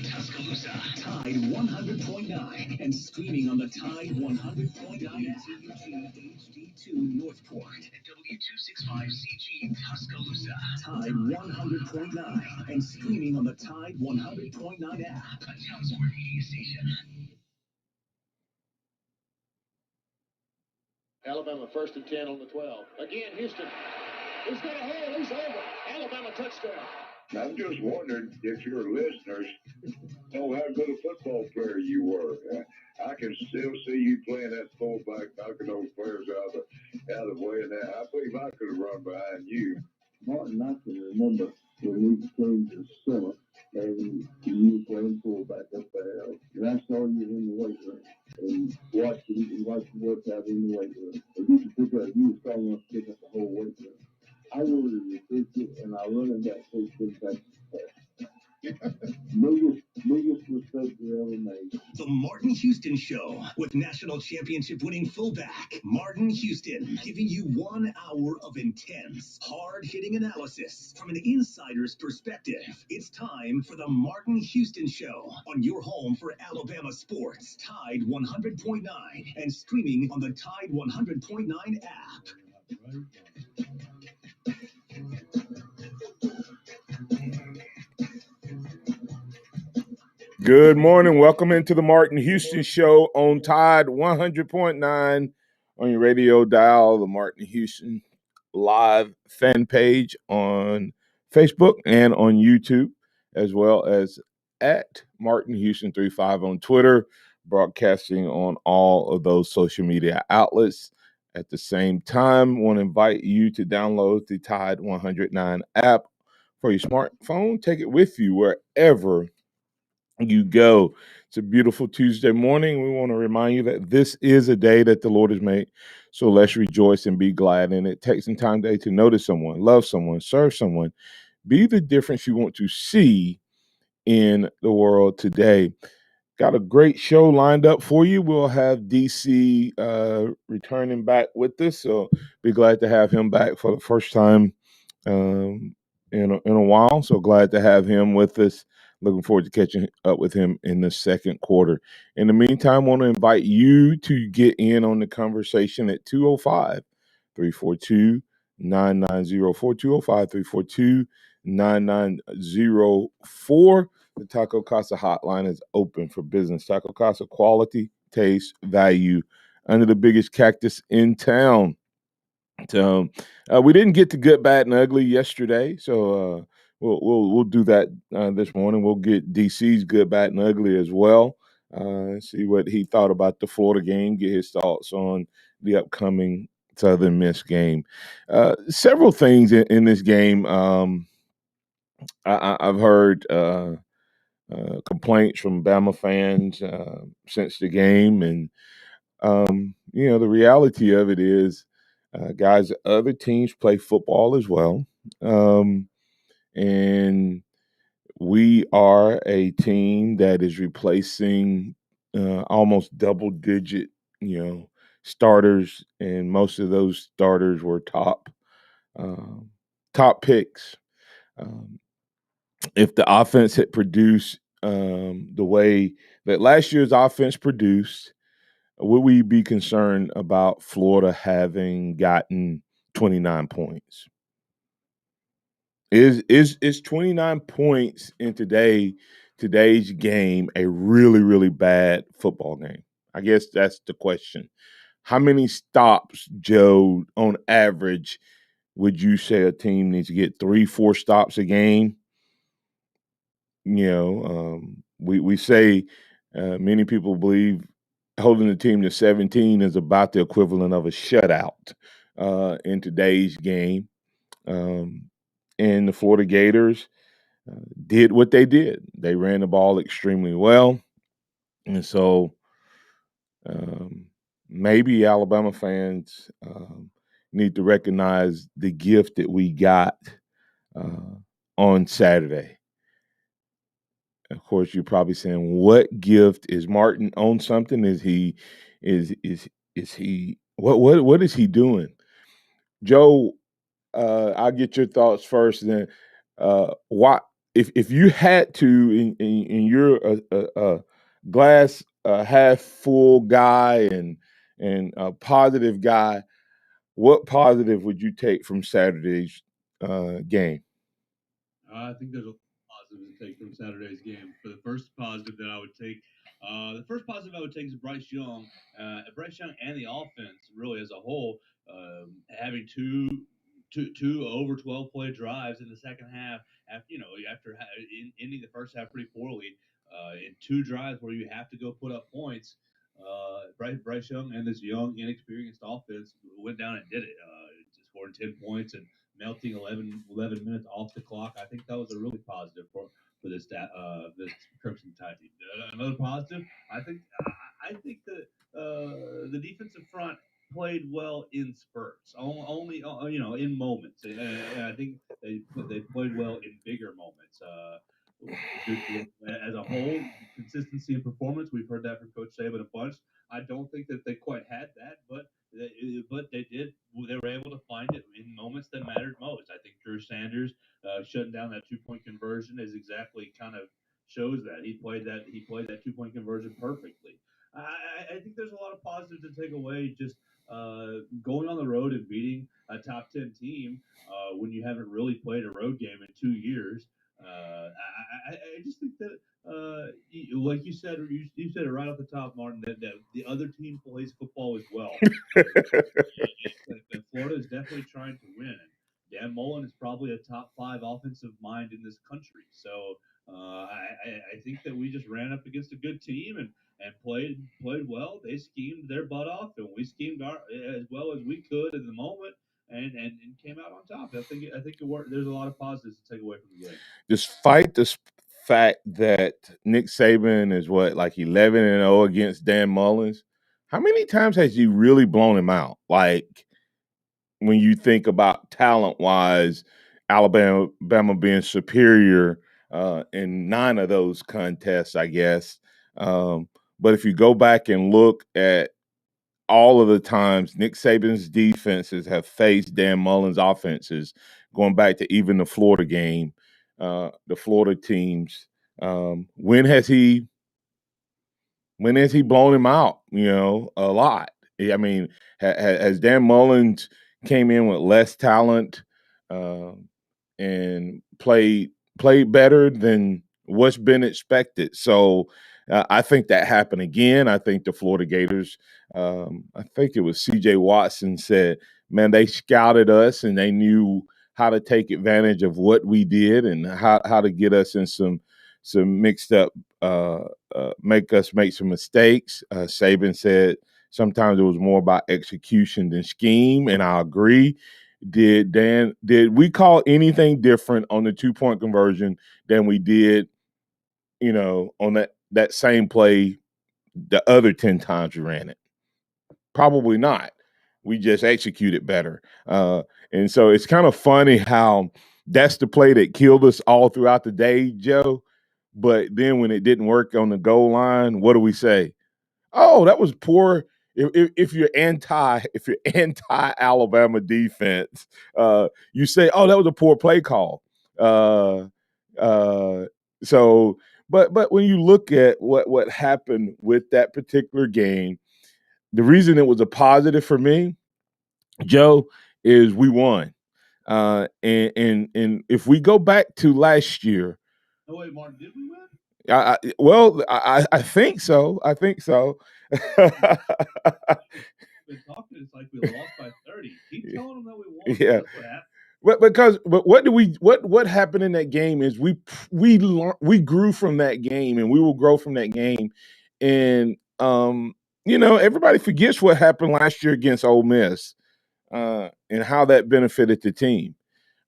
Tuscaloosa. Tide 100.9 and streaming on the Tide 100.9 HD2 Northport. W265CG Tuscaloosa. Tide 100.9 and streaming on the Tide 100.9 app. A Townsquare media station. Alabama 1st and 10 on the 12. Again, Houston. He's got a hole. He's over. Alabama touchdown. I'm just wondering if your listeners know how good a football player you were. I can still see you playing that fullback, knocking those players out of the way. And I believe I could have run behind you. Martin, I can remember when we became the summer, and you were playing fullback up there. And I saw you in the weight room and watched you work out in the weight room. And you could pick up, you were strong enough to pick up the whole weight room. I really respect it, and I really got so good back biggest mistake we ever made. The Martin Houston Show with national championship winning fullback Martin Houston, giving you 1 hour of intense, hard-hitting analysis from an insider's perspective. It's time for the Martin Houston Show on your home for Alabama sports, Tide 100.9, and streaming on the Tide 100.9 app. Good morning. Welcome into the Martin Houston Show on Tide 100.9 on your radio dial, the Martin Houston live fan page on Facebook and on YouTube, as well as at Martin Houston 35 on Twitter, broadcasting on all of those social media outlets. At the same time, I want to invite you to download the Tide 109 app for your smartphone. Take it with you wherever you go. It's a beautiful Tuesday morning. We want to remind you that this is a day that the Lord has made. So let's rejoice and be glad in it. Take some time today to notice someone, love someone, serve someone, be the difference you want to see in the world today. Got a great show lined up for you. We'll have DC returning back with us. So be glad to have him back for the first time in a while. So glad to have him with us. Looking forward to catching up with him in the second quarter. In the meantime, I want to invite you to get in on the conversation at 205-342-9904, 205-342-9904. The Taco Casa hotline is open for business. Taco Casa, quality, taste, value, under the biggest cactus in town. So we didn't get to good, bad, and ugly yesterday, so we'll do that this morning. We'll get DC's good, bad, and ugly as well. See what he thought about the Florida game. Get his thoughts on the upcoming Southern Miss game. Several things in this game. I've heard complaints from Bama fans since the game, and the reality of it is. Guys, other teams play football as well. And we are a team that is replacing almost double-digit, starters, and most of those starters were top picks. If the offense had produced the way that last year's offense produced, would we be concerned about Florida having gotten 29 points? Is 29 points in today's game a really, really bad football game? I guess that's the question. How many stops, Joe, on average, would you say a team needs to get 3-4 stops a game? We say many people believe holding the team to 17 is about the equivalent of a shutout in today's game. And the Florida Gators did what they did. They ran the ball extremely well. And so maybe Alabama fans need to recognize the gift that we got on Saturday. Of course, you're probably saying, "What gift is Martin on something? Is he what is he doing?" Joe, I'll get your thoughts first. Then, why if you had to, and you're a glass half full guy and a positive guy, what positive would you take from Saturday's game? I think there's a positive to take from Saturday's game. For the first positive that I would take, the first positive I would take is Bryce Young and the offense really as a whole, having two over 12 play drives in the second half after ending the first half pretty poorly, in two drives where you have to go put up points. Bryce Young and this young, inexperienced offense went down and did it. Scored 10 points and melting 11 minutes off the clock. I think that was a really positive for this Crimson Tide team. Another positive, I think that the defensive front played well in spurts, only in moments. And I think they played well in bigger moments. As a whole, consistency in performance. We've heard that from Coach Saban a bunch. I don't think that they quite had that, but they did. They were able to find it in moments that mattered most. I think Drew Sanders shutting down that 2 point conversion is exactly kind of shows that he played that 2 point conversion perfectly. I think there's a lot of positives to take away. Just going on the road and beating a top 10 team when you haven't really played a road game in 2 years. I just think that, like you said it right off the top, Martin, that the other team plays football as well. And Florida is definitely trying to win. And Dan Mullen is probably a top 5 offensive mind in this country. So I think that we just ran up against a good team and played well. They schemed their butt off, and we schemed as well as we could in the moment. And came out on top. I think it worked. There's a lot of positives to take away from the game. Despite the fact that Nick Saban is like 11-0 against Dan Mullins, how many times has he really blown him out? Like when you think about talent wise, Alabama being superior in 9 of those contests, I guess. But if you go back and look at all of the times Nick Saban's defenses have faced Dan Mullen's offenses, going back to even the Florida game, the Florida teams. When has he blown him out? A lot. I mean, has Dan Mullins came in with less talent and played better than what's been expected? So I think that happened again. I think the Florida Gators, I think it was C.J. Watson said, man, they scouted us and they knew how to take advantage of what we did and how to get us in some mixed up, make us make some mistakes. Saban said sometimes it was more about execution than scheme, and I agree. Did we call anything different on the 2 point conversion than we did, on that same play the other 10 times we ran it? Probably not. We just executed better. And so it's kind of funny how that's the play that killed us all throughout the day, Joe. But then when it didn't work on the goal line, what do we say? Oh, that was poor. If you're anti Alabama defense, you say, oh, that was a poor play call. Uh, uh, so, but when you look at what happened with that particular game, the reason it was a positive for me, Joe, is we won. And if we go back to last year, Oh wait, Martin, did we win? I think so. I think so. Been talking, it's like we lost by 30. Keep telling them that we won. Yeah. That's what happened. But what happened in that game is we grew from that game, and we will grow from that game. And everybody forgets what happened last year against Ole Miss, and how that benefited the team,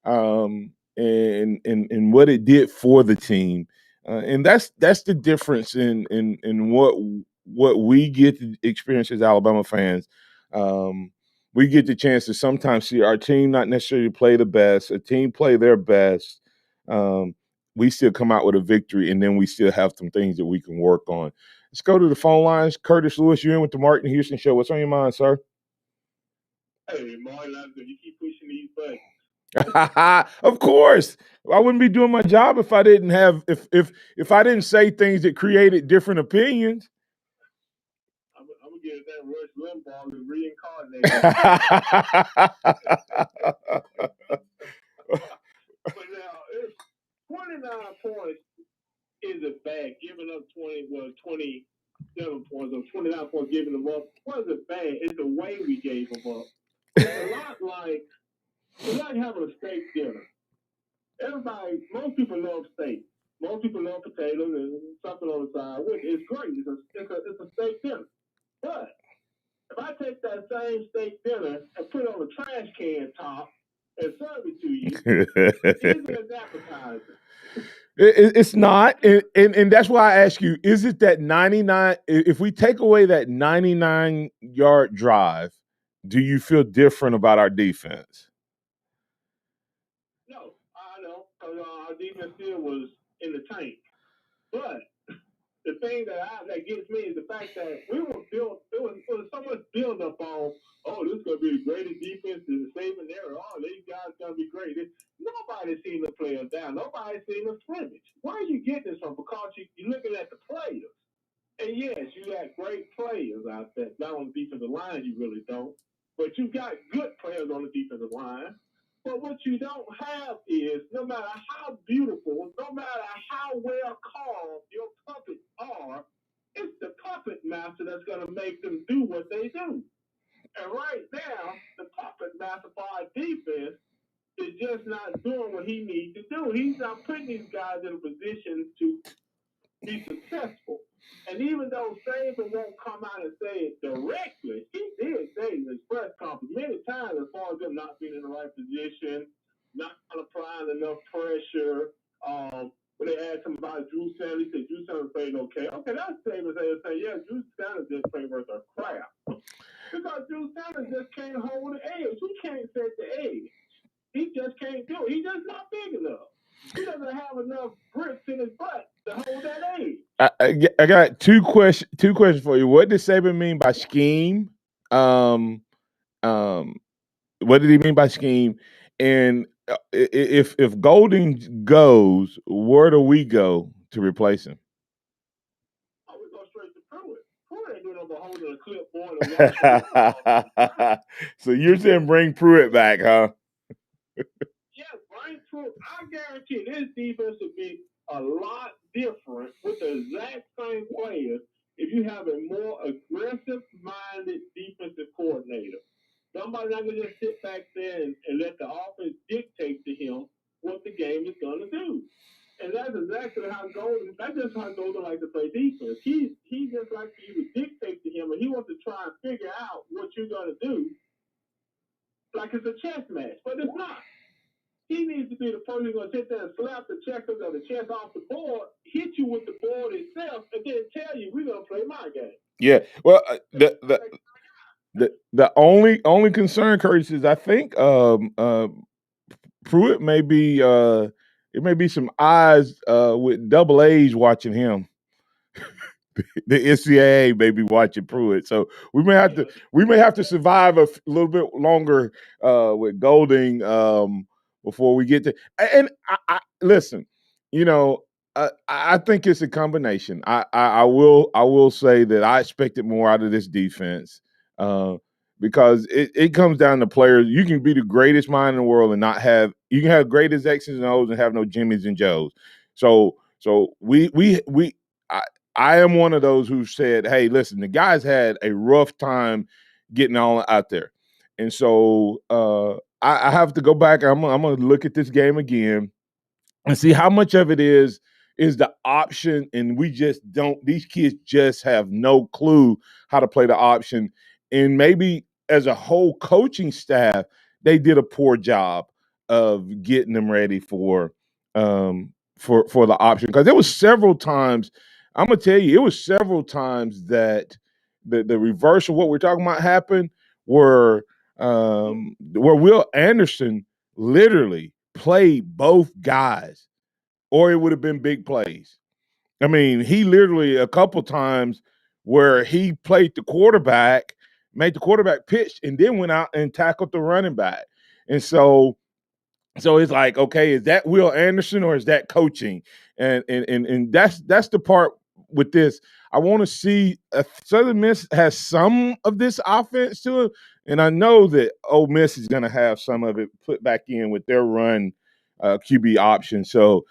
and what it did for the team. And that's the difference in what we get to experience as Alabama fans. We get the chance to sometimes see our team not necessarily play the best, a team play their best. We still come out with a victory, and then we still have some things that we can work on. Let's go to the phone lines. Curtis Lewis, you're in with the Martin Houston Show. What's on your mind, sir? Hey, Martin, you keep pushing these buttons. Of course. I wouldn't be doing my job if I didn't have if I didn't say things that created different opinions. I'm gonna give that Rush Limbaugh and reincarnated. But now, it's 29 points isn't bad. Giving up 27 points or 29 points, giving them up wasn't bad. It's the way we gave them up. It's like having a steak dinner. Most people love steak. Most people love potatoes and something on the side, which is great. It's a steak dinner. But if I take that same steak dinner and put it on a trash can top and serve it to you, it's an appetizer. It's not, and that's why I ask you: is it that 99? If we take away that 99-yard drive, do you feel different about our defense? No, I know, because our defense still was in the tank. But the thing that gets me is the fact that we were built. There was so much build up on. Oh, this is gonna be the greatest defense in the saving era. Oh, these guys gonna be great. Nobody's seen the players down. Nobody's seen the scrimmage. Where are you getting this from? Because you're looking at the players. And yes, you got great players out there. Not on the defensive line, you really don't. But you got good players on the defensive line. But what you don't have is, no matter how beautiful, no matter how well carved your puppets are, it's the puppet master that's going to make them do what they do. And right now, the puppet master for our defense is just not doing what he needs to do. He's not putting these guys in a position to be successful. And even though Saban won't come out and say it directly, he did say in his press conference many times as far as them not being in the right position, not applying enough pressure. When they asked him about Drew Sanders, he said Drew Sanders played okay. Okay, that's Saban saying, yeah, Drew Sanders didn't play worth a crap. Because Drew Sanders just can't hold the edge. He can't set the edge. He just can't do it. He's just not big enough. He doesn't have enough bricks in his butt to hold that age. I got two questions for you. What does Saban mean by scheme? Um, what did he mean by scheme? And if Golding goes, where do we go to replace him? Oh, we go straight to Pruitt. Pruitt ain't doing no but holding a clipboard. So you're saying bring Pruitt back, huh? Yeah, Brian Pruitt. I guarantee this defense would be a lot different with the exact same players if you have a more aggressive-minded defensive coordinator. Somebody not going to just sit back there and let the offense dictate to him what the game is going to do. And that's exactly how Golden. That's just how Golden likes to play defense. He just likes you to dictate to him, and he wants to try and figure out what you're going to do, like it's a chess match, but it's not. He needs to be the person who's going to sit there and slap the checkers or the chess off the board, hit you with the board itself, and then tell you we're going to play my game. Yeah. Well, the only concern, Curtis, is I think Pruitt may be it may be some eyes with double A's watching him. The NCAA may be watching Pruitt, so we may have to survive a little bit longer with Golding before we get to. And I listen, you know, I think it's a combination. I will say that I expected more out of this defense because it comes down to players. You can be the greatest mind in the world and not have. You can have greatest X's and O's and have no Jimmys and Joes. So I am one of those who said, hey, listen, the guys had a rough time getting all out there. And so I have to go back. I'm going to look at this game again and see how much of it is the option. And we just don't, these kids just have no clue how to play the option. And maybe as a whole coaching staff, they did a poor job of getting them ready for the option. Because there was several times, I'm gonna tell you, it was several times that the reverse of what we're talking about happened, where Will Anderson literally played both guys, or it would have been big plays. I mean, he literally a couple times where he played the quarterback, made the quarterback pitch, and then went out and tackled the running back. And so So it's like, okay, is that Will Anderson or is that coaching? And that's the part with this. I want to see Southern Miss has some of this offense to it, and I know that Ole Miss is going to have some of it put back in with their run QB option. So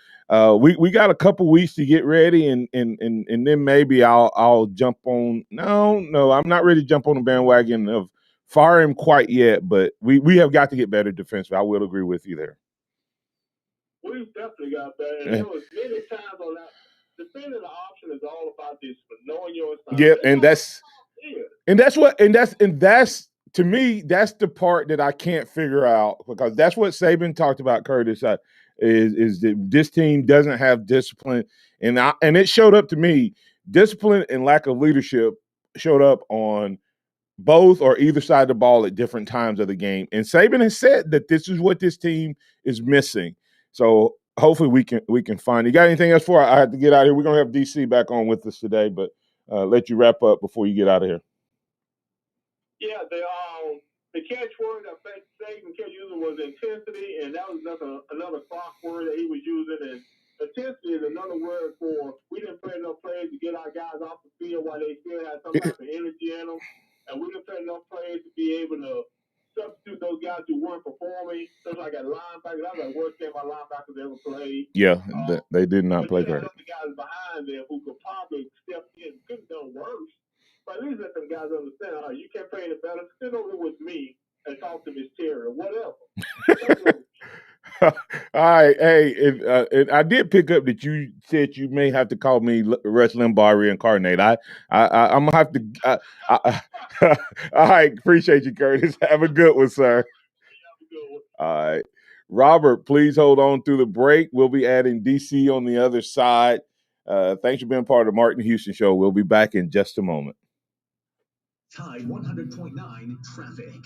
we got a couple weeks to get ready, and then maybe I'll jump on. No, I'm not ready to jump on the bandwagon of fire him quite yet, but we have got to get better defensively. I will agree with you there. We've definitely got better. And there was many times on that. Defending the option is all about this, knowing your assignment. Yeah, and that's to me, that's the part that I can't figure out, because that's what Saban talked about, Curtis, is that this team doesn't have discipline, and it showed up to me. Discipline and lack of leadership showed up on both or either side of the ball at different times of the game. And Saban has said that this is what this team is missing. So hopefully we can find it. You got anything else for I have to get out of here? We're gonna have DC back on with us today, but let you wrap up before you get out of here. Yeah, the catchword that Saban kept using was intensity, and that was another clock word that he was using. And intensity is another word for we didn't play enough plays to get our guys off the field while they still had some type of energy in them, and we didn't play enough plays to be able to substitute those guys who weren't performing. Just like a linebacker, that was the worst game our linebackers ever played. Yeah, they did not play great. The guys behind them who could probably step in, could have done worse. But at least let them guys understand, all right, you can't play any better. Sit over with me and talk to Miss Terry or whatever. All right, hey, and I did pick up that you said you may have to call me Rush Limbaugh reincarnate. I'm gonna have to. All right, appreciate you, Curtis. Have a good one, sir. All right, Robert, please hold on through the break. We'll be adding DC on the other side. Thanks for being part of the Martin Houston Show. We'll be back in just a moment. Tide 100.9 traffic.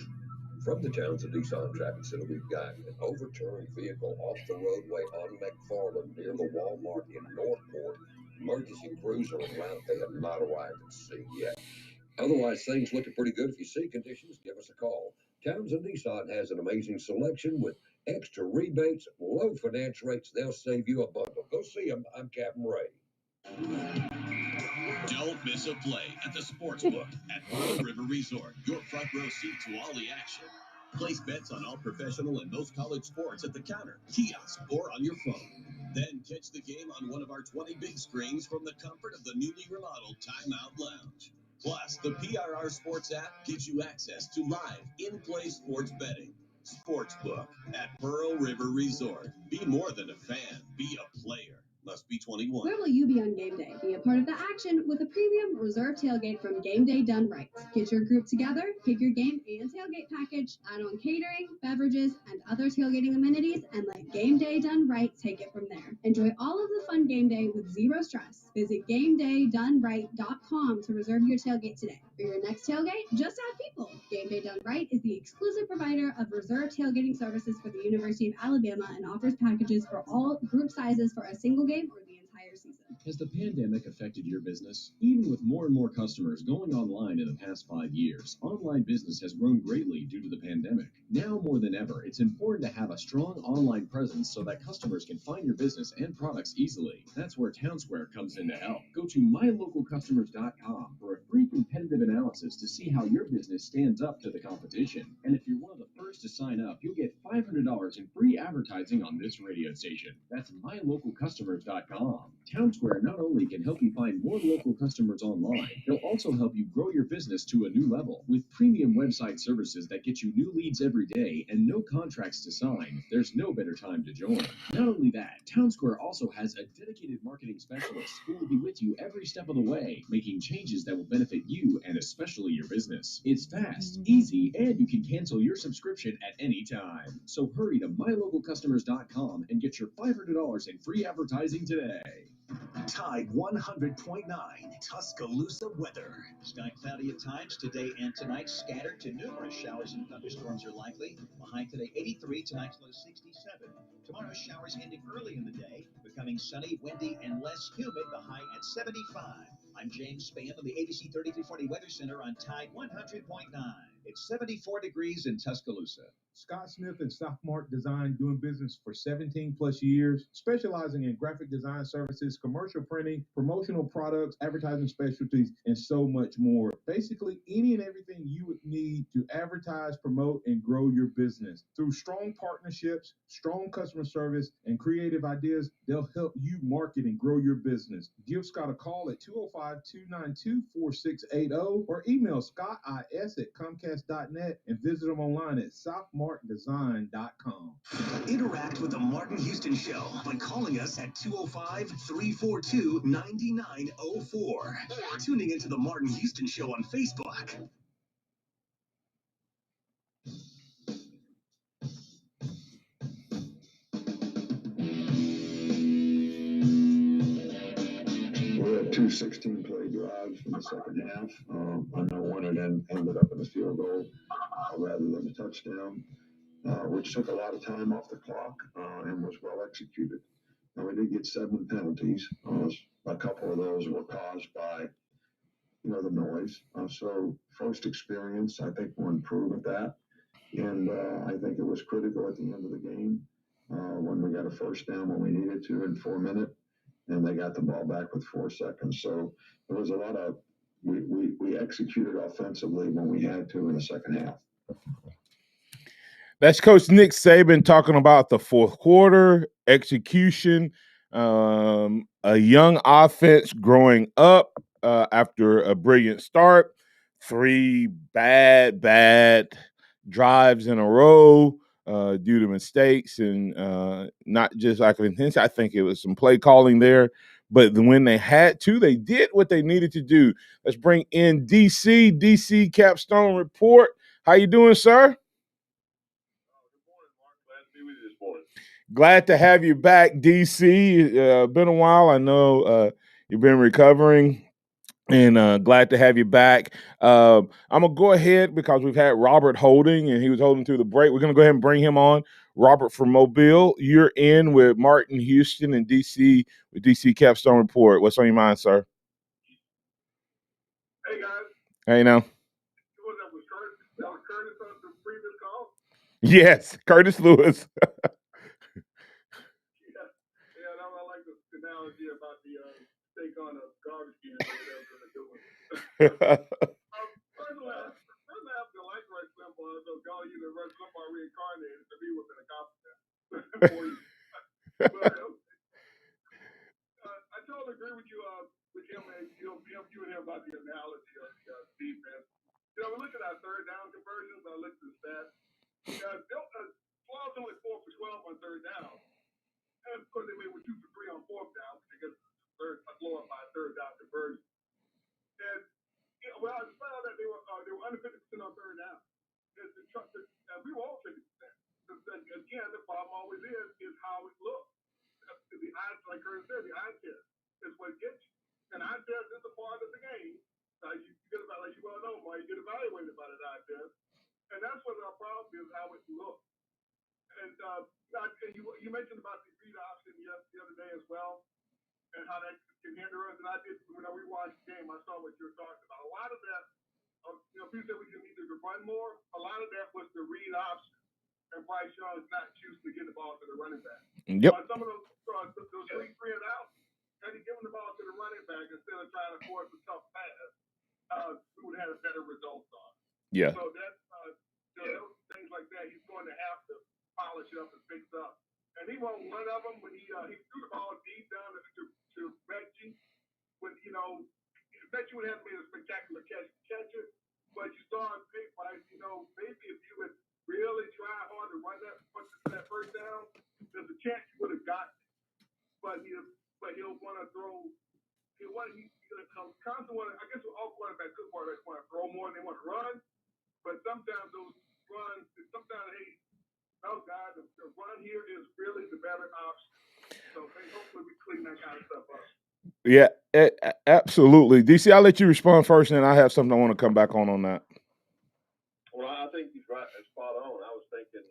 From the Townsend Nissan Traffic Center, we've got an overturned vehicle off the roadway on McFarland near the Walmart in Northport. Emergency crews are en route. They have not arrived at the scene yet. Otherwise, things looking pretty good. If you see conditions, give us a call. Townsend Nissan has an amazing selection with extra rebates, low finance rates. They'll save you a bundle. Go see them. I'm Captain Ray. Don't miss a play at the Sportsbook at Pearl River Resort. Your front row seat to all the action. Place bets on all professional and most college sports at the counter, kiosk, or on your phone. Then catch the game on one of our 20 big screens from the comfort of the newly remodeled Timeout Lounge. Plus, the PRR Sports app gives you access to live, in-play sports betting. Sportsbook at Pearl River Resort. Be more than a fan. Be a player. Must be 21. Where will you be on game day? Be a part of the action with a premium reserve tailgate from Game Day Done Right. Get your group together, pick your game and tailgate package, add on catering, beverages, and other tailgating amenities, and let Game Day Done Right take it from there. Enjoy all of the fun game day with zero stress. Visit GameDayDoneRight.com to reserve your tailgate today. For your next tailgate, just add people. Game Day Done Right is the exclusive provider of reserve tailgating services for the University of Alabama and offers packages for all group sizes for a single game or the entire season. Has the pandemic affected your business? Even with more and more customers going online in the past 5 years, online business has grown greatly due to the pandemic. Now more than ever, it's important to have a strong online presence so that customers can find your business and products easily. That's where Townsquare comes in to help. Go to mylocalcustomers.com for a free competitive analysis to see how your business stands up to the competition. And if you're one of the first to sign up, you'll get $500 in free advertising on this radio station. That's mylocalcustomers.com. Townsquare not only can help you find more local customers online, they'll also help you grow your business to a new level. With premium website services that get you new leads every day and no contracts to sign, there's no better time to join. Not only that, Townsquare also has a dedicated marketing specialist who will be with you every step of the way, making changes that will benefit you and especially your business. It's fast, easy, and you can cancel your subscription at any time. So hurry to mylocalcustomers.com and get your $500 in free advertising today. Tide 100.9 Tuscaloosa weather. Sky cloudy at times today and tonight. Scattered to numerous showers and thunderstorms are likely. A high today 83, tonight's low 67. Tomorrow showers ending early in the day, becoming sunny, windy, and less humid. The high at 75. I'm James Spann of the ABC 3340 Weather Center on Tide 100.9. It's 74 degrees in Tuscaloosa. Scott Smith and Southmark Design, doing business for 17 plus years, specializing in graphic design services, commercial printing, promotional products, advertising specialties, and so much more. Basically, any and everything you would need to advertise, promote, and grow your business. Through strong partnerships, strong customer service, and creative ideas, they'll help you market and grow your business. Give Scott a call at 205-292-4680 or email scottis@comcast.net and visit them online at southmarkdesign.com. Interact with the Martin Houston Show by calling us at 205-342-9904 or tuning into the Martin Houston Show on Facebook. We had two 16-play drives in the second half. I know one of them ended up in a field goal rather than a touchdown, which took a lot of time off the clock and was well executed. Now, we did get 7 penalties. A couple of those were caused by, the noise. So first experience, I think we'll improve at that. And I think it was critical at the end of the game when we got a first down when we needed to in 4 minutes. And they got the ball back with 4 seconds. So there was a lot of, we executed offensively when we had to in the second half. That's Coach Nick Saban talking about the fourth quarter execution, a young offense growing up after a brilliant start, 3 bad drives in a row due to mistakes and not just lack of intensity. I think it was some play calling there, but when they had to, they did what they needed to do. Let's bring in DC Capstone Report. How you doing, sir? Glad to have you back, DC. Been a while. I know you've been recovering, and glad to have you back. I'm going to go ahead because we've had Robert holding, and he was holding through the break. We're going to go ahead and bring him on. Robert from Mobile, you're in with Martin Houston and DC with DC Capstone Report. What's on your mind, sir? Hey, guys. Hey, now. That was Curtis on the previous call? Yes, Curtis Lewis. I like the analogy about the take on a garbage can or whatever they're doing. First laugh, the like Rush Limbaugh, so call you the Rush Limbaugh reincarnated to be within a compliment for you. But I totally agree with you with him and you and him about the analogy of the defense. We look at our third down conversions. I looked at the stats. Flaw's only 4 for 12 on third down. And of course, they were 2 for 3 on fourth down because a glorified third down conversion. And I found that they were under 50% on third down. We were all 50%. Again, the problem always is how it looks. The eye, like Curtis said, the eye test is what gets you. And eye test is a part of the game. Like you well know, Mark, you get evaluated by the eye test. And that's what our problem is, how it looks. And you mentioned about the read option the other day as well, and how that can hinder us. And I did, when I rewatched the game, I saw what you were talking about. A lot of that, people said we need to run more. A lot of that was the read option. And Bryce Young is not choosing to get the ball to the running back. Yep. Some of those 3 and out, had he given the ball to the running back instead of trying to force a tough pass, we would have had a better result on. Yeah. So that's things like that. He's going to have to polish up and fix up. And he won't one of them when he threw the ball deep down to Reggie. When Reggie would have made a spectacular catch it, but you saw on paper, maybe if you would really try hard to run that first down, there's a chance you would have gotten it. But he'll want to throw. He'll constantly want to. I guess all quarterbacks, good quarterbacks, want to throw more than they want to run. But sometimes those runs, no, guys, the run here is really the better option. So hopefully we clean that kind of stuff up. Yeah, absolutely. DC, I'll let you respond first, and then I have something I want to come back on that. Well, I think he's right, spot on. I was thinking,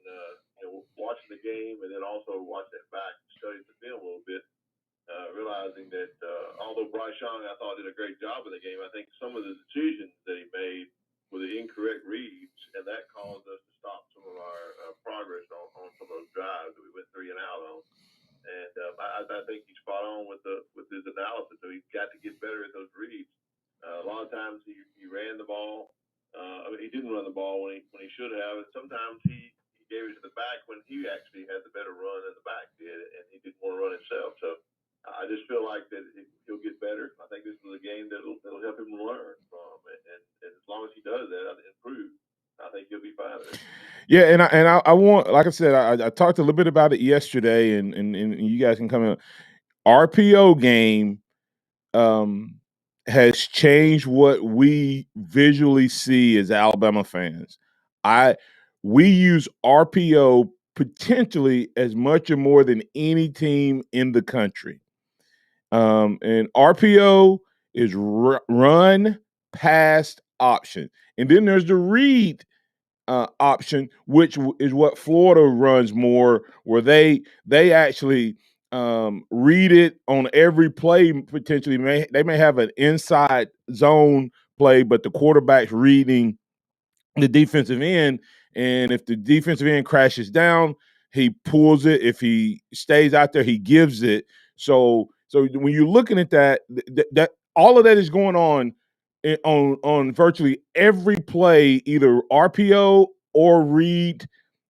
watching the game and then also watching it back, studying the film a little bit, realizing that although Bryce Young, I thought, did a great job in the game, I think some of the decisions that he made were the incorrect reads, and that caused us to stop some of our I think he's spot on with his analysis. So he's got to get better at those reads. A lot of times he ran the ball. He didn't run the ball when he should have, and sometimes he gave it to the back when he actually had the better run than the back did, and he didn't want to run himself. So I just feel like that he'll get better. I think this is a game that'll help him learn from, and as long as he does that, improve, I think he'll be fine. Yeah, and I want, like I said, I talked a little bit about it yesterday, and you guys can come in. RPO game has changed what we visually see as Alabama fans. We use RPO potentially as much or more than any team in the country. And RPO is run, pass, option. And then there's the read option, which is what Florida runs more, where they actually read it on every play. Potentially, they may have an inside zone play, but the quarterback's reading the defensive end, and if the defensive end crashes down, he pulls it. If he stays out there, he gives it. So when you're looking at that all of that is going on virtually every play, either RPO or read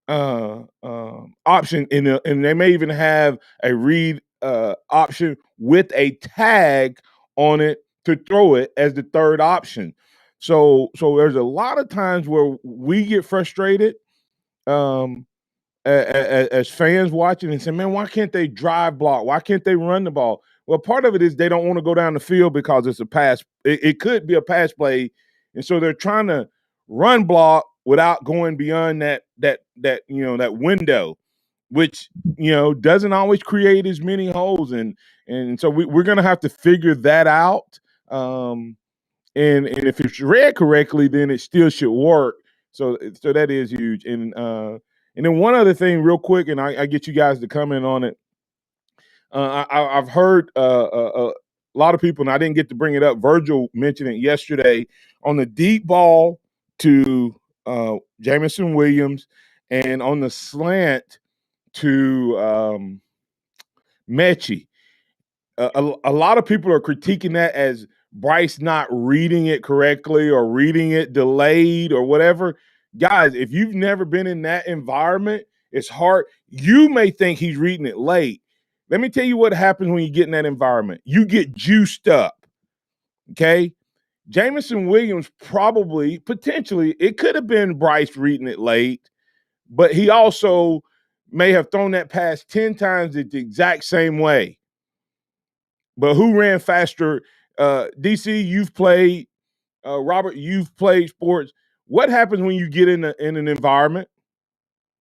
option, and they may even have a read option with a tag on it to throw it as the third option. So there's a lot of times where we get frustrated as fans watching and say, man, why can't they drive block? Why can't they run the ball? Well, part of it is they don't want to go down the field because it's a pass. It could be a pass play. And so they're trying to run block without going beyond that window, which, doesn't always create as many holes. And so we're going to have to figure that out. And if it's read correctly, then it still should work. So that is huge. And then one other thing, real quick, and I get you guys to comment on it. I've heard a lot of people, and I didn't get to bring it up. Virgil mentioned it yesterday on the deep ball to Jamison Williams, and on the slant to Mechie. A lot of people are critiquing that as Bryce not reading it correctly or reading it delayed or whatever. Guys, if you've never been in that environment, it's hard. You may think he's reading it late. Let me tell you what happens when you get in that environment. You get juiced up, okay? Jamison Williams potentially, it could have been Bryce reading it late, but he also may have thrown that pass 10 times the exact same way. But who ran faster? DC, you've played. Robert, you've played sports. What happens when you get in an environment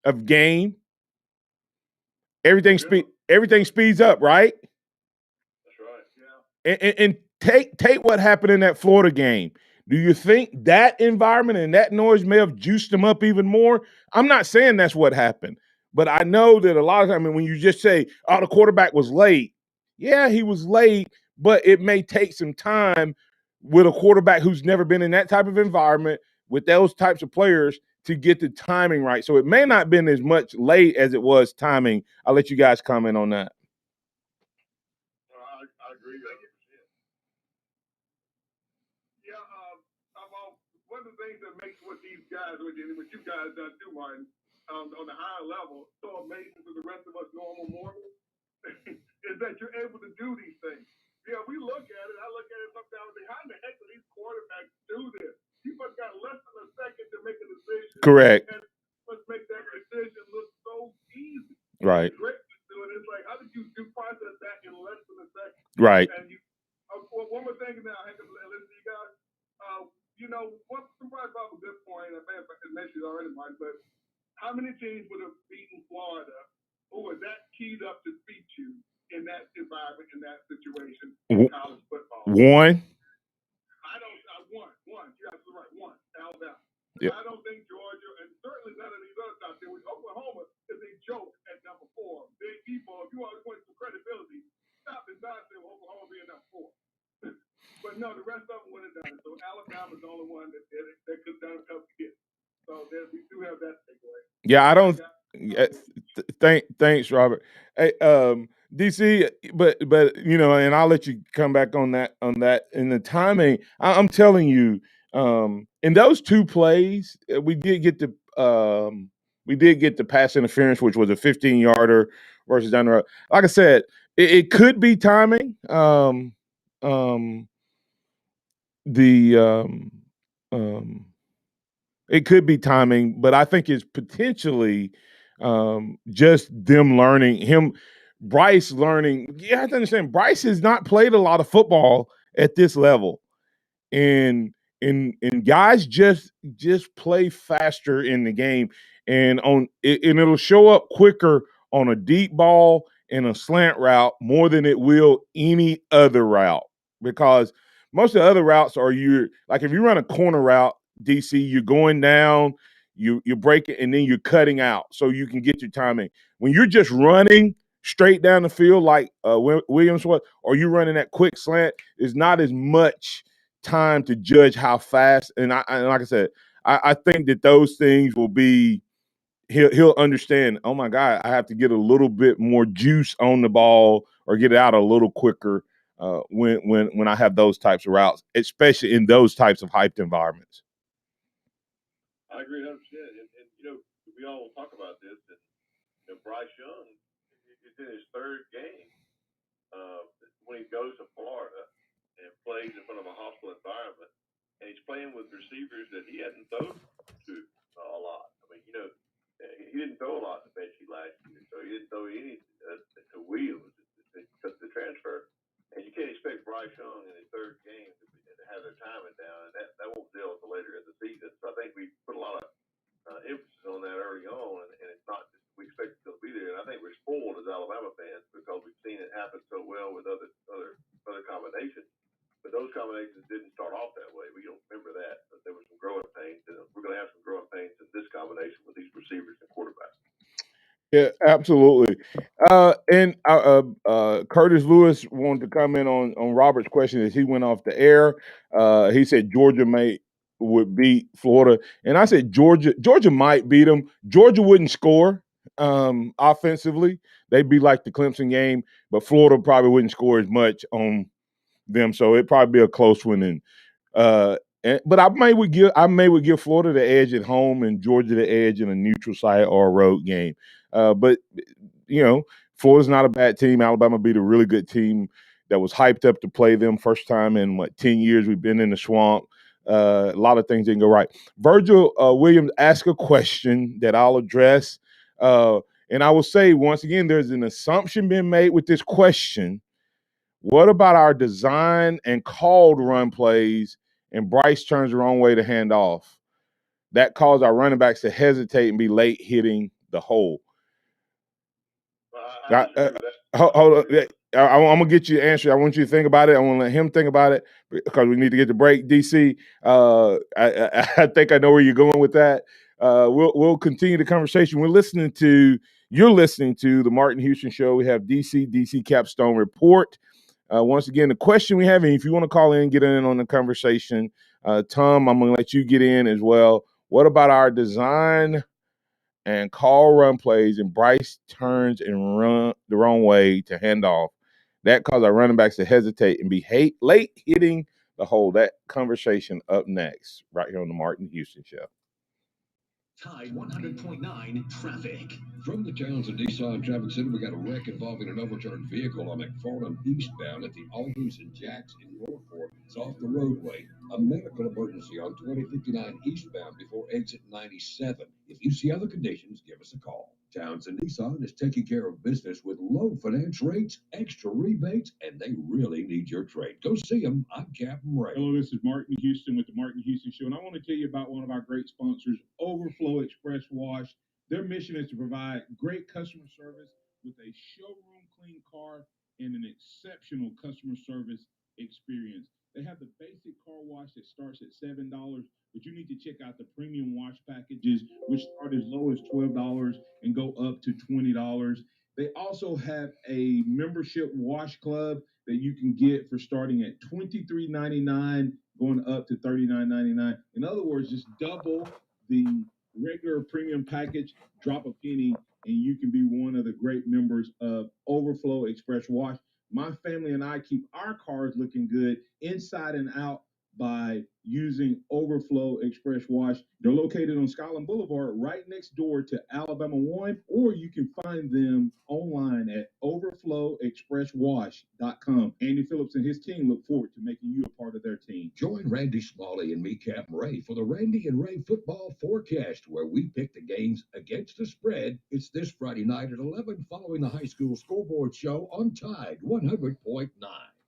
of game? Everything speeds up, right? That's right. Yeah. And take what happened in that Florida game. Do you think that environment and that noise may have juiced them up even more? I'm not saying that's what happened, but I know that a lot of times when you just say, "Oh, the quarterback was late," yeah, he was late, but it may take some time with a quarterback who's never been in that type of environment with those types of players to get the timing right. So it may not have been as much late as it was timing. I'll let you guys comment on that. I agree. Yeah, one of the things that makes what these guys, what you guys done too, Martin, on the higher level, so amazing to the rest of us normal mortals, is that you're able to do these things. Yeah, we look at it. I look at it sometimes. How the heck do these quarterbacks do this? You must got less than a second to make a decision. Correct. And let's make that decision look so easy. Right. It's great to do it. It's like, how did you process that in less than a second? Right. And one more thing now, I have to listen to you guys. Somebody brought up a good point. I may have mentioned it already, Mike, but how many teams would have beaten Florida who were that keyed up to beat you in that environment, in that situation in college football? One. One. You're absolutely right. One. Alabama. Yep. I don't think Georgia, and certainly none of these other top teams. Oklahoma is a joke at number 4. Big people, if you always want some credibility, stop and nonsense with Oklahoma being number 4. But no, the rest of them would have done it. So Alabama's the only one that could have done it tough to get. So we do have that takeaway. Yeah, I don't. Thanks, Robert. Hey, DC, but and I'll let you come back on that. In the timing, I'm telling you, in those two plays, we did get the pass interference, which was a 15-yarder versus down the road. Like I said, it could be timing. The It could be timing, but I think it's potentially just them learning. Bryce learning. You have to understand, Bryce has not played a lot of football at this level, and guys just play faster in the game, and it'll show up quicker on a deep ball and a slant route more than it will any other route, because most of the other routes are, you like, if you run a corner route, DC, you're going down, you break it, and then you're cutting out so you can get your timing. When you're just running straight down the field like Williams was, or you running that quick slant, is not as much time to judge how fast. And like I said, I think that those things will be, he'll understand, oh my God, I have to get a little bit more juice on the ball or get it out a little quicker when I have those types of routes, especially in those types of hyped environments. I agree 100%. And we all talk about this. And Bryce Young is in his third game when he goes to Florida and plays in front of a hostile environment, and he's playing with receivers that he hadn't thrown to a lot. I mean, he didn't throw a lot to Betsy last year, so he didn't throw any to Williams because of the transfer. And you can't expect Bryce Young in his third game to have their timing down, and that won't deal until later in the season. So I think we put a lot of emphasis on that early on, and it's not just we expect it to be there. And I think we're spoiled as Alabama fans because we've seen it happen so well with other combinations. But those combinations didn't start off that way. We don't remember that, but there were some growing pains, and we're going to have some growing pains in this combination with these receivers and quarterbacks. Yeah, absolutely. And Curtis Lewis wanted to comment on Robert's question as he went off the air. He said Georgia would beat Florida, and I said Georgia might beat them. Georgia wouldn't score offensively. They'd be like the Clemson game, but Florida probably wouldn't score as much on them, so it'd probably be a close one. But I may would give Florida the edge at home and Georgia the edge in a neutral site or a road game. But Florida's not a bad team. Alabama beat a really good team that was hyped up to play them. First time in 10 years we've been in the swamp. A lot of things didn't go right. Virgil Williams asked a question that I'll address. And I will say, once again, there's an assumption being made with this question. What about our design and called run plays and Bryce turns the wrong way to hand off? That caused our running backs to hesitate and be late hitting the hole. Hold on. I'm going to get you an answer. I want you to think about it. I want to let him think about it because we need to get the break. DC, I think I know where you're going with that. We'll continue the conversation. You're listening to the Martin Houston Show. We have DC Capstone Report. Once again, the question we have, and if you want to call in, get in on the conversation, Tom, I'm going to let you get in as well. What about our design and call run plays and Bryce turns and run the wrong way to hand off? That caused our running backs to hesitate and be late hitting the hole. That conversation up next, right here on the Martin Houston Show. Tide 100.9 traffic. From the Townsend Nissan Traffic Center, we got a wreck involving an overturned vehicle on McFarland eastbound at the Aldous and Jacks in Norfolk. It's off the roadway. A medical emergency on 2059 eastbound before exit 97. If you see other conditions, give us a call. Townsend Nissan is taking care of business with low finance rates, extra rebates, and they really need your trade. Go see them. I'm Captain Ray. Hello, this is Martin Houston with the Martin Houston Show, and I want to tell you about one of our great sponsors, Overflow Express Wash. Their mission is to provide great customer service with a showroom clean car and an exceptional customer service experience. They have the basic car wash that starts at $7, but you need to check out the premium wash packages, which start as low as $12 and go up to $20. They also have a membership wash club that you can get for starting at $23.99, going up to $39.99. In other words, just double the regular premium package, drop a penny, and you can be one of the great members of Overflow Express Wash. My family and I keep our cars looking good inside and out by using Overflow Express Wash. They're located on Skyland Boulevard right next door to Alabama 1, or you can find them online at overflowexpresswash.com. Andy Phillips and his team look forward to making you a part of their team. Join Randy Smalley and me, Captain Ray, for the Randy and Ray football forecast, where we pick the games against the spread. It's this Friday night at 11 following the high school scoreboard show on Tide 100.9.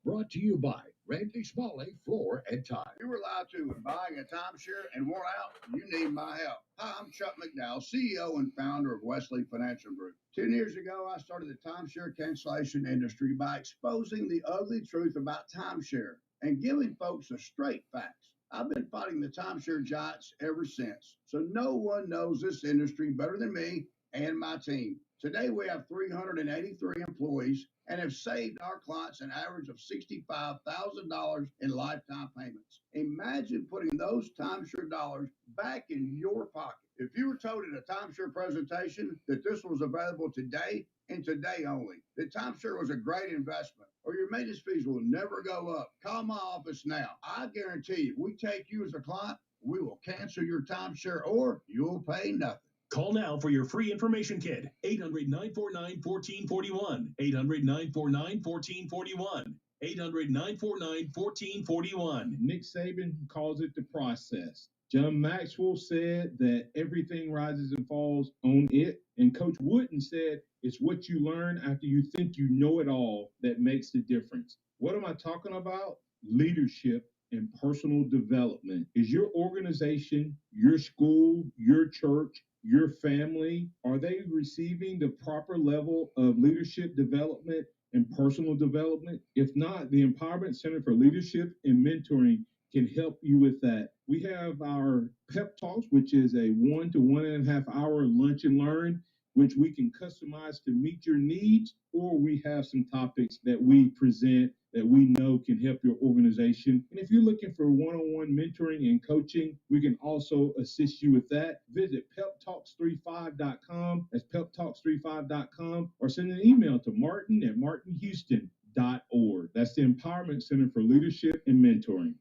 Brought to you by Randy Smalley, Floor and Tide. You were lied to when buying a timeshare and worn out, you need my help. Hi, I'm Chuck McDowell, CEO and founder of Wesley Financial Group. 10 years ago, I started the timeshare cancellation industry by exposing the ugly truth about timeshare and giving folks the straight facts. I've been fighting the timeshare giants ever since, so no one knows this industry better than me and my team. Today, we have 383 employees and have saved our clients an average of $65,000 in lifetime payments. Imagine putting those timeshare dollars back in your pocket. If you were told at a timeshare presentation that this was available today and today only, that timeshare was a great investment, or your maintenance fees will never go up, call my office now. I guarantee you, if we take you as a client, we will cancel your timeshare or you'll pay nothing. Call now for your free information kit. 800-949-1441. 800-949-1441. 800-949-1441. Nick Saban calls it the process. John Maxwell said that everything rises and falls on it. And Coach Wooden said it's what you learn after you think you know it all that makes the difference. What am I talking about? Leadership and personal development. Is your organization, your school, your church, your family, are they receiving the proper level of leadership development and personal development? If not, the Empowerment Center for Leadership and Mentoring can help you with that. We have our pep talks, which is a 1 to 1.5 hour lunch and learn, which we can customize to meet your needs, or we have some topics that we present that we know can help your organization. And if you're looking for one-on-one mentoring and coaching, we can also assist you with that. Visit peptalks35.com. That's peptalks35.com, or send an email to martin@martinhouston.org. That's the Empowerment Center for Leadership and Mentoring.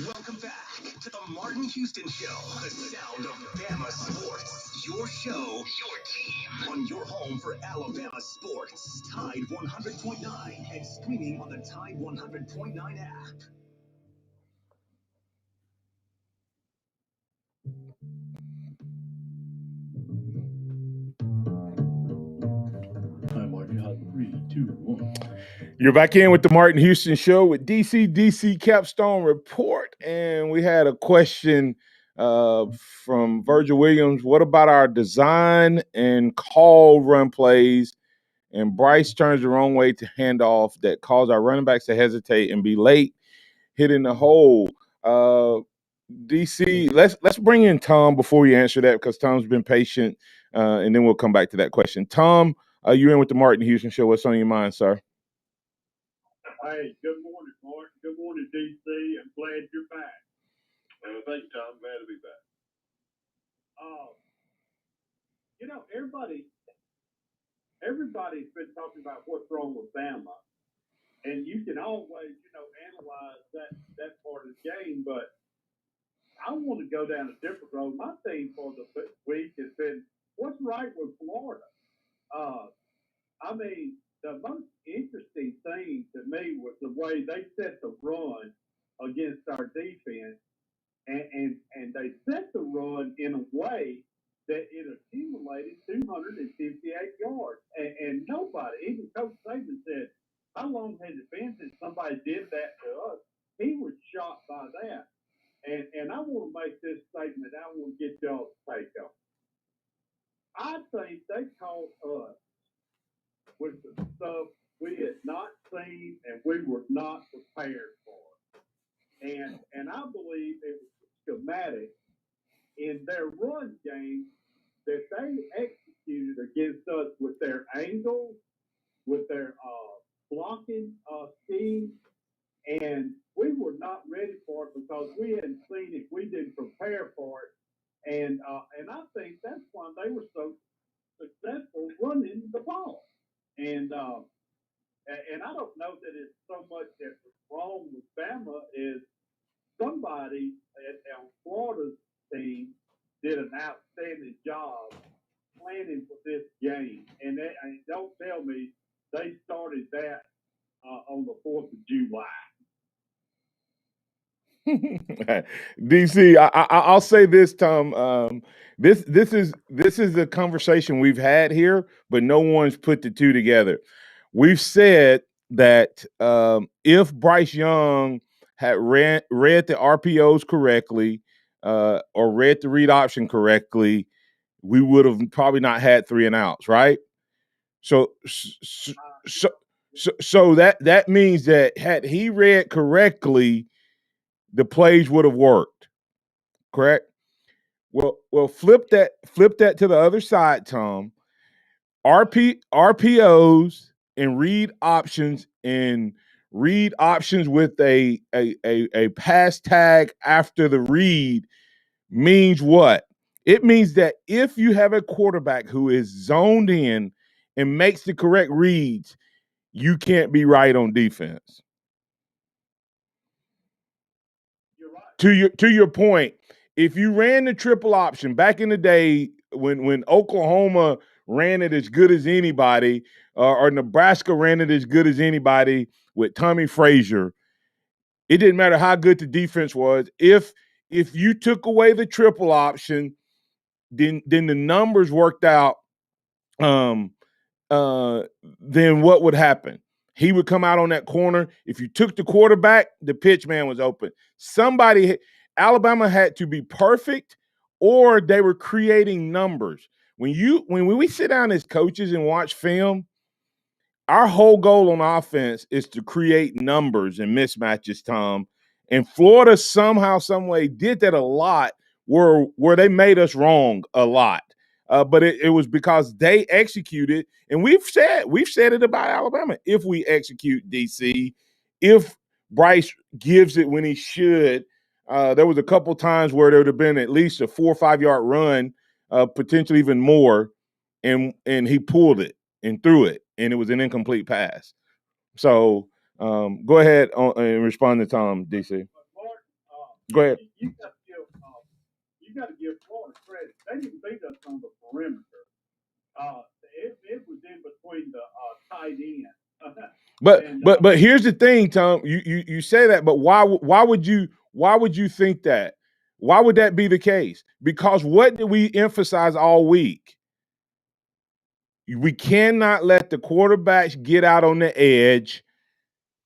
Welcome back to the Martin Houston Show, the sound of Bama sports. Your show, your team, on your home for Alabama sports. Tide 100.9 and streaming on the Tide 100.9 app. Hi, Martin. You have 3, 2, 1. You're back in with the Martin Houston Show with DC Capstone Report. And we had a question from Virgil Williams. What about our design and call run plays? And Bryce turns the wrong way to hand off that cause our running backs to hesitate and be late hitting the hole. DC, let's bring in Tom before you answer that, because Tom's been patient, and then we'll come back to that question. Tom, you're in with the Martin Houston Show. What's on your mind, sir? Hey, good morning, Mark. Good morning, DC. I'm glad you're back. Thank you, Tom. Glad to be back. Everybody's been talking about what's wrong with Bama, and you can always, analyze that part of the game. But I want to go down a different road. My theme for the week has been what's right with Florida. The most interesting thing to me was the way they set the run against our defense, and they set the run in a way that it accumulated 258 yards. And nobody, even Coach Saban said, how long has it been since somebody did that to us? He was shocked by that. And I want to make this statement. I want to get y'all's take on it. I think they caught us with the stuff we had not seen and we were not prepared for. And I believe it was schematic in their run game that they executed against us with their angles, with their blocking scheme, and we were not ready for it because we hadn't seen it. We didn't prepare for it, and I think that's why they were so successful running the ball. And I don't know that it's so much that was wrong with Bama is somebody on Florida's team did an outstanding job planning for this game. And don't tell me they started that on the 4th of July. DC, I'll say this, Tom. This is a conversation we've had here, but no one's put the two together. We've said that if Bryce Young had read the RPOs correctly or read the read option correctly, we would have probably not had 3 and outs, right? So that means that had he read correctly, the plays would have worked, correct? Well, flip that to the other side, Tom. RPOs and read options with a pass tag after the read means what? It means that if you have a quarterback who is zoned in and makes the correct reads, you can't be right on defense. You're right. To your point, if you ran the triple option back in the day when Oklahoma ran it as good as anybody, or Nebraska ran it as good as anybody with Tommy Frazier, it didn't matter how good the defense was. If you took away the triple option, then the numbers worked out. Then what would happen? He would come out on that corner. If you took the quarterback, the pitch man was open. Alabama had to be perfect, or they were creating numbers. When we sit down as coaches and watch film, our whole goal on offense is to create numbers and mismatches, Tom. And Florida somehow, some way did that a lot where they made us wrong a lot. But it was because they executed, and we've said it about Alabama. If we execute, DC, if Bryce gives it when he should, there was a couple times where there would have been at least a 4 or 5 yard run, potentially even more, and he pulled it and threw it, and it was an incomplete pass. So go ahead and respond to Tom, DC. Go ahead. You got to give Florida credit. They didn't beat us on the perimeter. It was in between the tight end. But here's the thing, Tom. You say that, but why would you think that? Why would that be the case? Because what did we emphasize all week? We cannot let the quarterbacks get out on the edge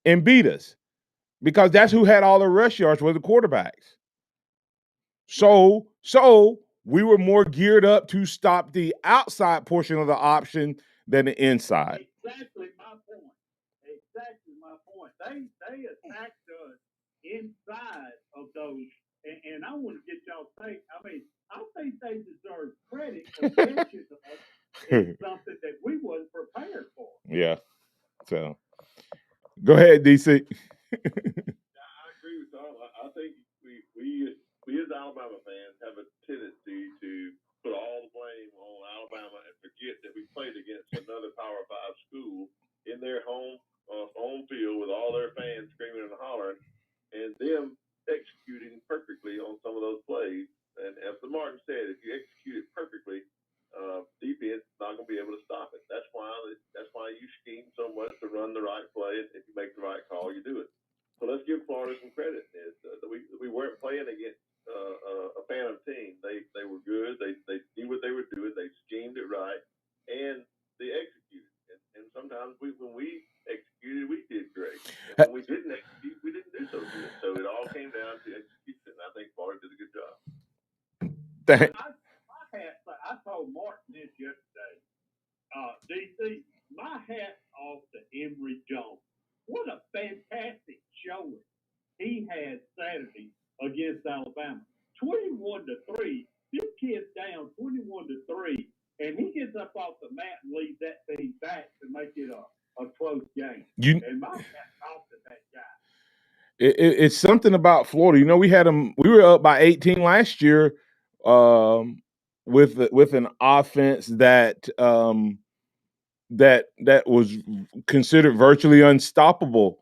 and beat us, because that's who had all the rush yards were the quarterbacks. So we were more geared up to stop the outside portion of the option than the inside. Exactly my point. They attacked us inside of those, and I want to get y'all take. I mean, I think they deserve credit for catching us in something that we wasn't prepared for. Yeah. So go ahead, DC. I agree with Tom. I think we as Alabama fans have a tendency to put all the blame on Alabama and forget that we played against another Power 5 school in their home field with all their fans screaming and hollering, and them executing perfectly on some of those plays. And as Martin said, if you execute it perfectly, defense is not going to be able to stop it. That's why you scheme so much to run the right play. If you make the right call, you do it. So let's give Florida some credit. We weren't playing against a phantom team. They were good. They knew what they were doing. They schemed it right, and they executed. And sometimes when we executed, we did great. And when we didn't execute, we didn't do so good. So it all came down to execution. I think Florida did a good job. I told Martin this yesterday. DC, my hat off to Emory Jones. What a fantastic showing he had Saturday against Alabama. 21-3. This kid's down 21-3, and he gets up off the mat and leads that team back to make it a close game. And my hat's off to that guy. It's something about Florida. You know, we were up by 18 last year. with an offense that that was considered virtually unstoppable.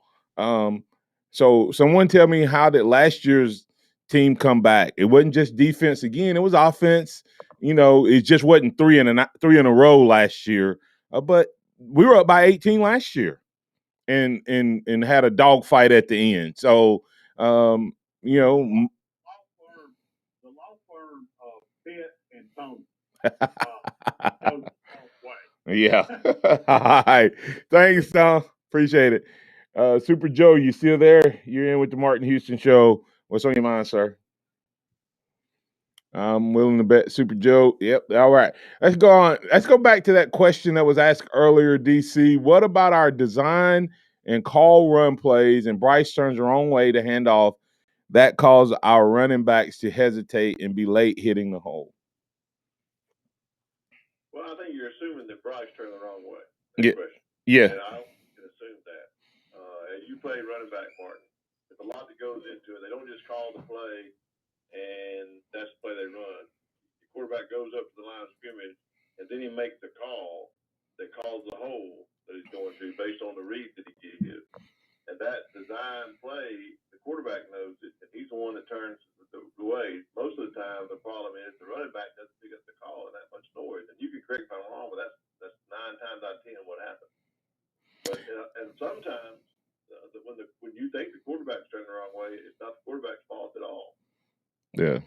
So someone tell me, how did last year's team come back? It wasn't just defense again; it was offense. It just wasn't three in a row last year. But we were up by 18 last year, and had a dogfight at the end. So you know, The law firm of Pitt and Tony. Goes a long way. yeah. All right. Thanks, Tom. Appreciate it. Super Joe, you still there? You're in with the Martin Houston Show. What's on your mind, sir? I'm willing to bet Super Joe. Yep. All right. Let's go on. Let's go back to that question that was asked earlier, DC. What about our design and call run plays and Bryce turns the wrong way to hand off that caused our running backs to hesitate and be late hitting the hole? Well, I think you're assuming that Bryce turned the wrong way. Yeah. Question. Yeah. And I can assume that. As you play running back, Martin, there's a lot that goes into it. They don't just call the play and that's the play they run. The quarterback goes up to the line of scrimmage and then he makes the call that calls the hole that he's going to based on the read that he gives. And that design play, the quarterback knows it, and he's the one that turns the way. Most of the time, the problem is the running back doesn't pick up the call and that much noise. And you can correct me if I'm wrong, but that's 9 times out of 10 what happens. But and sometimes when you think the quarterback's turning the wrong way, it's not the quarterback's fault at all. Yeah.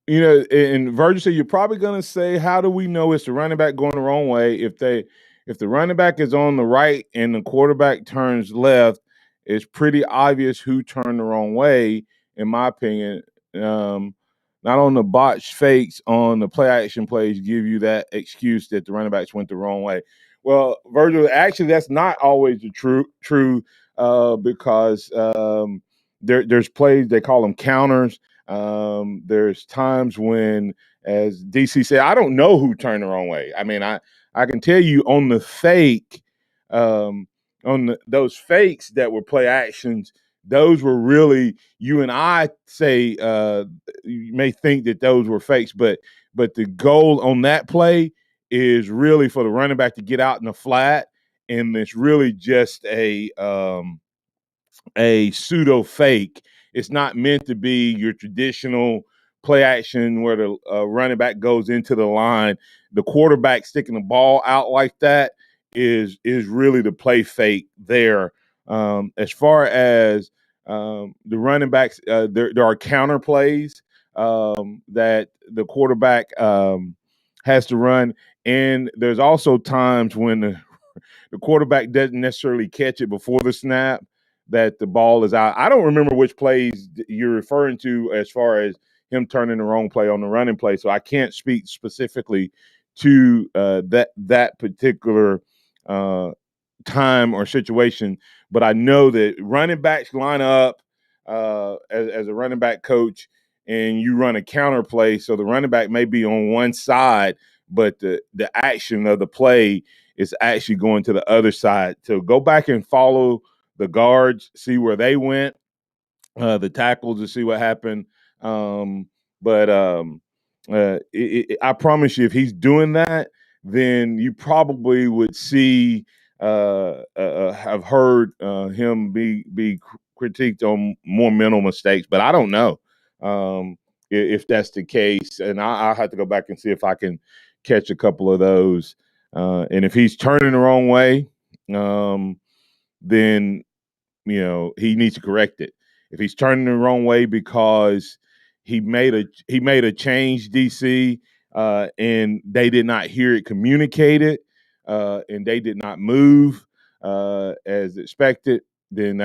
In Virgil said, you're probably going to say, how do we know it's the running back going the wrong way? If the running back is on the right and the quarterback turns left, it's pretty obvious who turned the wrong way, in my opinion. Not on the botched fakes on the play action plays give you that excuse that the running backs went the wrong way. Well, Virgil, actually, that's not always the true because there's plays, they call them counters. There's times when, as DC said, I don't know who turned the wrong way. I mean, I can tell you on the fake, those fakes that were play actions, those were really, you and I say, you may think that those were fakes, but the goal on that play is really for the running back to get out in the flat, and it's really just a pseudo fake. It's not meant to be your traditional play action where the running back goes into the line. The quarterback sticking the ball out like that is really the play fake there. As far as the running backs, there are counter plays that the quarterback has to run, and there's also times when the quarterback doesn't necessarily catch it before the snap, that the ball is out. I don't remember which plays you're referring to as far as him turning the wrong play on the running play, so I can't speak specifically to that particular time or situation. But I know that running backs line up as a running back coach, and you run a counter play, so the running back may be on one side, but the action of the play is actually going to the other side. So go back and follow the guards, see where they went, the tackles, to see what happened. I promise you, if he's doing that, then you probably would see have heard him be critiqued on more mental mistakes. But I don't know if that's the case, and I'll have to go back and see if I can catch a couple of those. And if he's turning the wrong way, then he needs to correct it. If he's turning the wrong way because he made a change, DC, and they did not hear it communicated, and they did not move as expected, then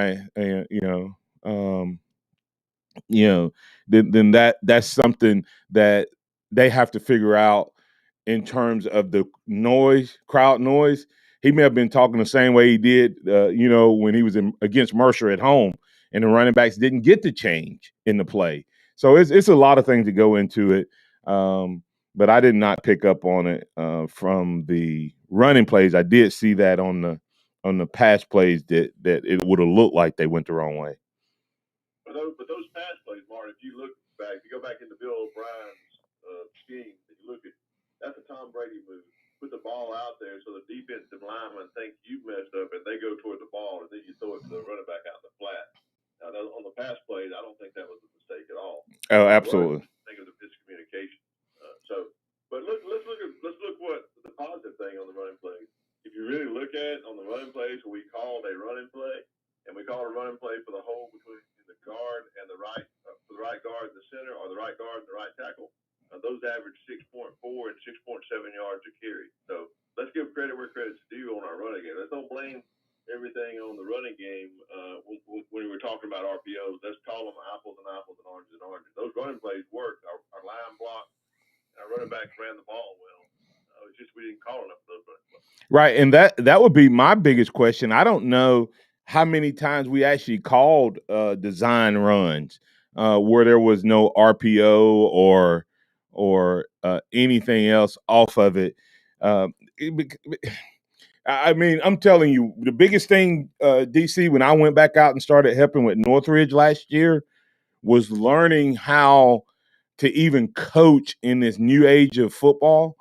then that's something that they have to figure out in terms of the crowd noise. He may have been talking the same way he did, when he was against Mercer at home, and the running backs didn't get the change in the play. So it's a lot of things to go into it. But I did not pick up on it from the running plays. I did see that on the pass plays that it would have looked like they went the wrong way. But those pass plays, Martin, if you look back, if you go back into Bill O'Brien's schemes, and you look at that's a Tom Brady move. Put the ball out there so the defensive lineman thinks you messed up, and they go toward the ball, and then you throw it to the running back out in the flat. Now, on the pass plays, I don't think that was a mistake at all. Oh, absolutely. I think it was a miscommunication. But let's look what the positive thing on the running plays. If you really look at it, on the running plays, we called a running play, and we called a running play for the hole between the guard and the right, for the right guard in the center, or the right guard and the right tackle. Those average 6.4 and 6.7 yards a carry. So let's give credit where credit's due on our running game. Let's don't blame everything on the running game when we were talking about RPOs. Let's call them apples and apples and oranges and oranges. Those running plays worked. Our line block, our running backs ran the ball well. It's just we didn't call enough of those running plays. Right, and that would be my biggest question. I don't know how many times we actually called design runs where there was no RPO or anything else off of it. I mean, I'm telling you, the biggest thing, DC, when I went back out and started helping with Northridge last year was learning how to even coach in this new age of football.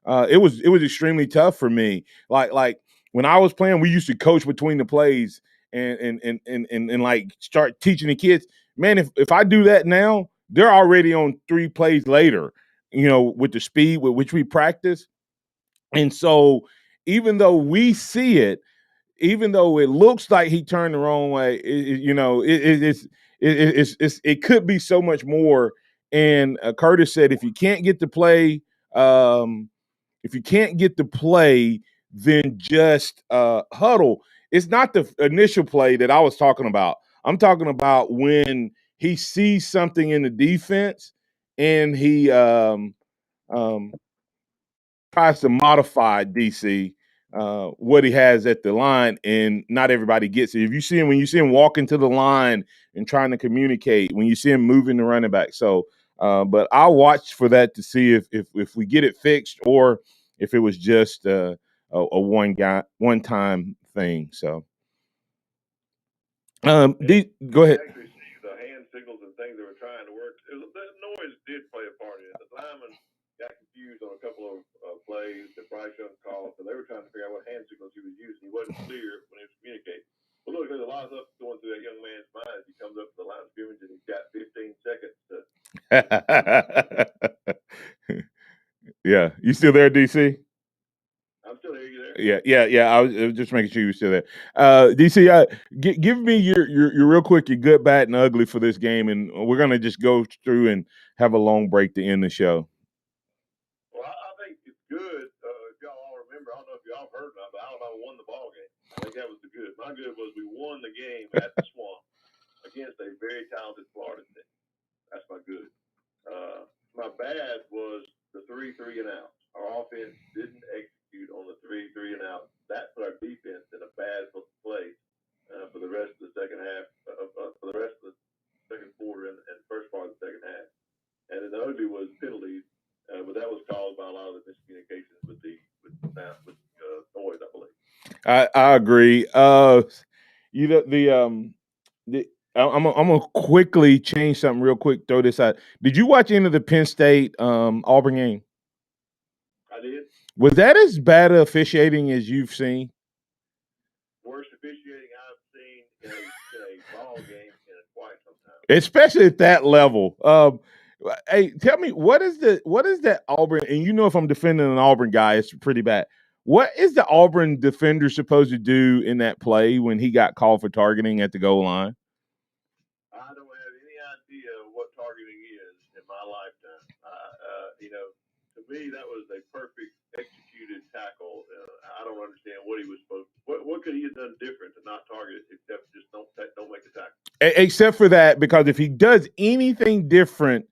It was extremely tough for me. Like when I was playing, we used to coach between the plays and like start teaching the kids. Man, if I do that now, they're already on 3 plays later, with the speed with which we practice. And so even though we see it, even though it looks like he turned the wrong way, it could be so much more. And Curtis said, if you can't get the play, then just huddle. It's not the initial play that I was talking about. I'm talking about when he sees something in the defense and he tries to modify DC what he has at the line, and not everybody gets it. If you see him, when you see him walking to the line and trying to communicate, when you see him moving the running back. So, but I'll watch for that to see if we get it fixed or if it was just a one-time thing. So, go ahead. Actually, see the hand signals and things that were trying to work. The noise did play a part in it. The lineman got confused on a couple of plays that Bryce Young called, so they were trying to figure out what hand signals he was using. He wasn't clear when he was communicating. But look, there's a lot of stuff going through that young man's mind as he comes up to the line of scrimmage and he's got 15 seconds to. Yeah, you still there, DC? I'm still here. You there? Yeah. I was just making sure you were still there. DC, give me your real quick, your good, bad, and ugly for this game, and we're gonna just go through and have a long break to end the show. Well, I think it's good. If y'all all remember, I don't know if y'all heard about, but Alabama won the ball game. I think that was the good. My good was we won the game at the Swamp against a very talented Florida team. That's my good. My bad was the 3 and outs. Our offense didn't execute on the 3 and outs. That put our defense in a bad place for the rest of the second half, for the rest of the second quarter and first part of the second half. And then the ugly was penalties, but that was caused by a lot of the miscommunications with noise, I believe. I agree. I'm gonna quickly change something real quick. Throw this out. Did you watch any of the Penn State Auburn game? I did. Was that as bad officiating as you've seen? Worst officiating I've seen in a ball game in quite some time. Especially at that level. Hey, tell me, what is that Auburn? And if I'm defending an Auburn guy, it's pretty bad. What is the Auburn defender supposed to do in that play when he got called for targeting at the goal line? I don't have any idea what targeting is in my lifetime. To me, that was a perfect executed tackle. I don't understand what he was supposed to. What could he have done different to not target it except just don't make the tackle? Except for that, because if he does anything different,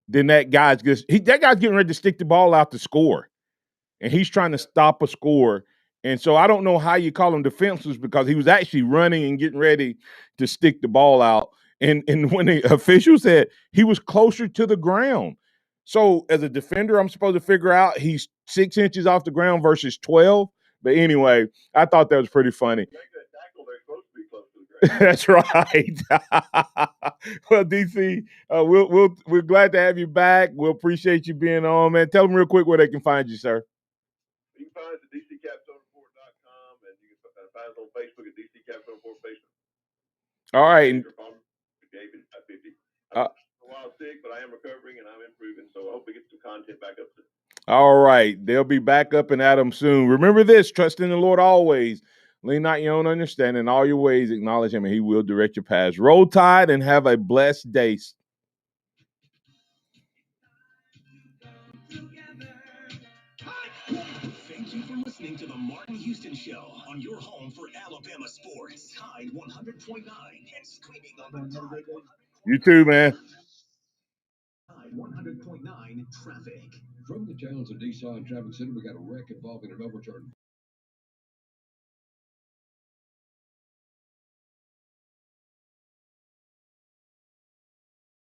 then that guy's getting ready to stick the ball out to score, and he's trying to stop a score. And so I don't know how you call him defenseless, because he was actually running and getting ready to stick the ball out. And when the official said he was closer to the ground. So as a defender, I'm supposed to figure out he's 6 inches off the ground versus 12. But anyway, I thought that was pretty funny. Make that tackle, they're supposed to be close to the ground. That's right. Well, DC, we're glad to have you back. We appreciate you being on, man. Tell them real quick where they can find you, sir. You can find us at dccapstonereport.com, and you can find us on Facebook at DC Capstone Report Facebook. All right. I'm a while sick, but I am recovering and I'm improving, so I hope we get some content back up soon. All right. They'll be back up and at them soon. Remember this, trust in the Lord always. Lean not your own understanding. In all your ways, acknowledge him, and he will direct your paths. Roll Tide and have a blessed day. Thank you for listening to the Martin Houston Show on your home for Alabama sports. Tide 100.9 and streaming on the Tide 100. You too, man. Tide 100.9 traffic. From the Towns of Deeside Traffic Center, we got a wreck involving an overturned